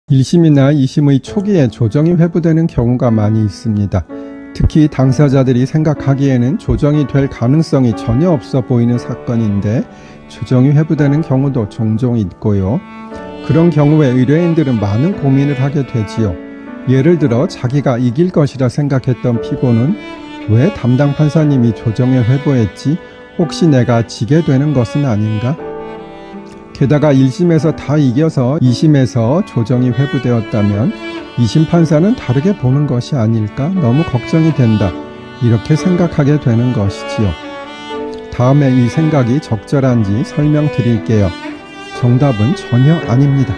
1심이나 2심의 초기에 조정이 회부되는 경우가 많이 있습니다. 특히 당사자들이 생각하기에는 조정이 될 가능성이 전혀 없어 보이는 사건인데 조정이 회부되는 경우도 종종 있고요. 그런 경우에 의뢰인들은 많은 고민을 하게 되지요. 예를 들어 자기가 이길 것이라 생각했던 피고는 왜 담당 판사님이 조정에 회부했지? 혹시 내가 지게 되는 것은 아닌가? 게다가 1심에서 다 이겨서 2심에서 조정이 회부되었다면 2심 판사는 다르게 보는 것이 아닐까? 너무 걱정이 된다. 이렇게 생각하게 되는 것이지요. 다음에 이 생각이 적절한지 설명드릴게요. 정답은 전혀 아닙니다.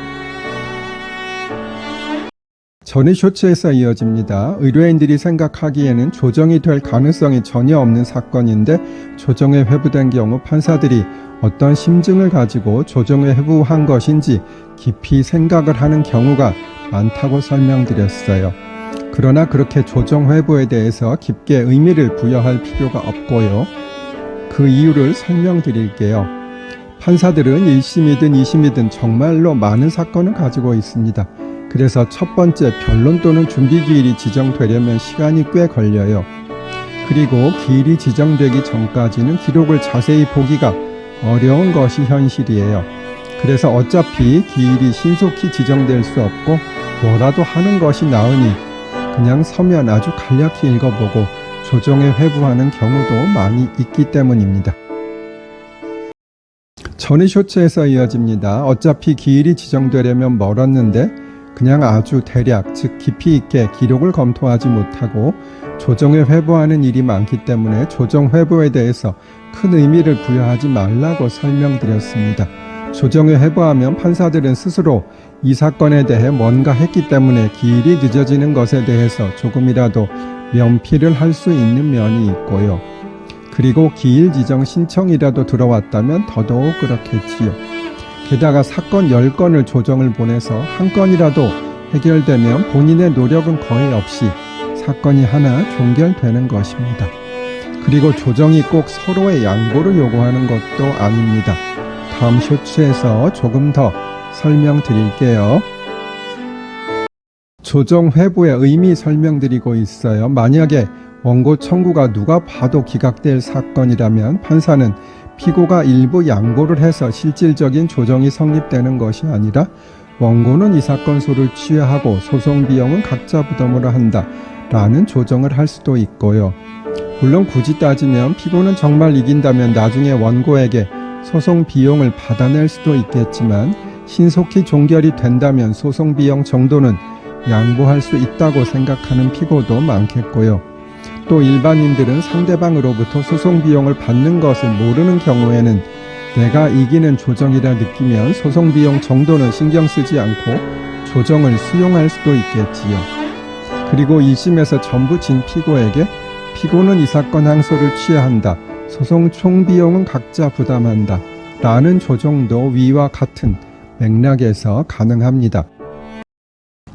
전의 쇼츠에서 이어집니다. 의뢰인들이 생각하기에는 조정이 될 가능성이 전혀 없는 사건인데 조정에 회부된 경우 판사들이 어떤 심증을 가지고 조정에 회부한 것인지 깊이 생각을 하는 경우가 많다고 설명드렸어요. 그러나 그렇게 조정 회부에 대해서 깊게 의미를 부여할 필요가 없고요. 그 이유를 설명드릴게요. 판사들은 1심이든 2심이든 정말로 많은 사건을 가지고 있습니다. 그래서 첫 번째 변론 또는 준비 기일이 지정되려면 시간이 꽤 걸려요. 그리고 기일이 지정되기 전까지는 기록을 자세히 보기가 어려운 것이 현실이에요. 그래서 어차피 기일이 신속히 지정될 수 없고 뭐라도 하는 것이 나으니 그냥 서면 아주 간략히 읽어보고 조정에 회부하는 경우도 많이 있기 때문입니다. 전의 쇼츠에서 이어집니다. 어차피 기일이 지정되려면 멀었는데 그냥 아주 대략, 즉 깊이 있게 기록을 검토하지 못하고 조정에 회부하는 일이 많기 때문에 조정 회부에 대해서 큰 의미를 부여하지 말라고 설명드렸습니다. 조정에 회부하면 판사들은 스스로 이 사건에 대해 뭔가 했기 때문에 기일이 늦어지는 것에 대해서 조금이라도 면피를 할 수 있는 면이 있고요. 그리고 기일 지정 신청이라도 들어왔다면 더더욱 그렇겠지요. 게다가 사건 10건을 조정을 보내서 한 건이라도 해결되면 본인의 노력은 거의 없이 사건이 하나 종결되는 것입니다. 그리고 조정이 꼭 서로의 양보를 요구하는 것도 아닙니다. 다음 쇼츠에서 조금 더 설명드릴게요. 조정 회부의 의미 설명드리고 있어요. 만약에 원고 청구가 누가 봐도 기각될 사건이라면 판사는 피고가 일부 양보를 해서 실질적인 조정이 성립되는 것이 아니라 원고는 이 사건 소를 취하하고 소송 비용은 각자 부담으로 한다 라는 조정을 할 수도 있고요. 물론 굳이 따지면 피고는 정말 이긴다면 나중에 원고에게 소송 비용을 받아낼 수도 있겠지만 신속히 종결이 된다면 소송 비용 정도는 양보할 수 있다고 생각하는 피고도 많겠고요. 또 일반인들은 상대방으로부터 소송 비용을 받는 것을 모르는 경우에는 내가 이기는 조정이라 느끼면 소송 비용 정도는 신경 쓰지 않고 조정을 수용할 수도 있겠지요. 그리고 1심에서 전부 진 피고에게 피고는 이 사건 항소를 취하한다. 소송 총 비용은 각자 부담한다. 라는 조정도 위와 같은 맥락에서 가능합니다.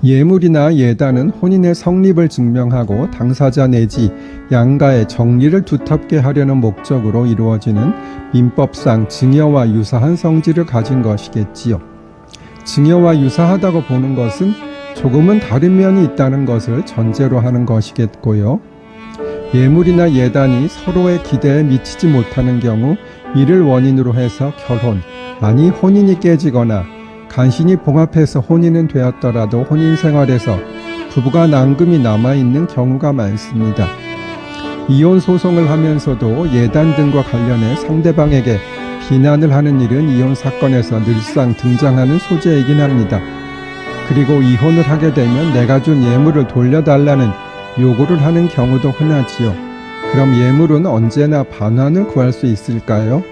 예물이나 예단은 혼인의 성립을 증명하고 당사자 내지 양가의 정리를 두텁게 하려는 목적으로 이루어지는 민법상 증여와 유사한 성질을 가진 것이겠지요. 증여와 유사하다고 보는 것은 조금은 다른 면이 있다는 것을 전제로 하는 것이겠고요. 예물이나 예단이 서로의 기대에 미치지 못하는 경우 이를 원인으로 해서 결혼, 아니 혼인이 깨지거나 간신히 봉합해서 혼인은 되었더라도 혼인 생활에서 부부가 난금이 남아있는 경우가 많습니다. 이혼 소송을 하면서도 예단 등과 관련해 상대방에게 비난을 하는 일은 이혼 사건에서 늘상 등장하는 소재이긴 합니다. 그리고 이혼을 하게 되면 내가 준 예물을 돌려달라는 요구를 하는 경우도 흔하지요. 그럼 예물은 언제나 반환을 구할 수 있을까요?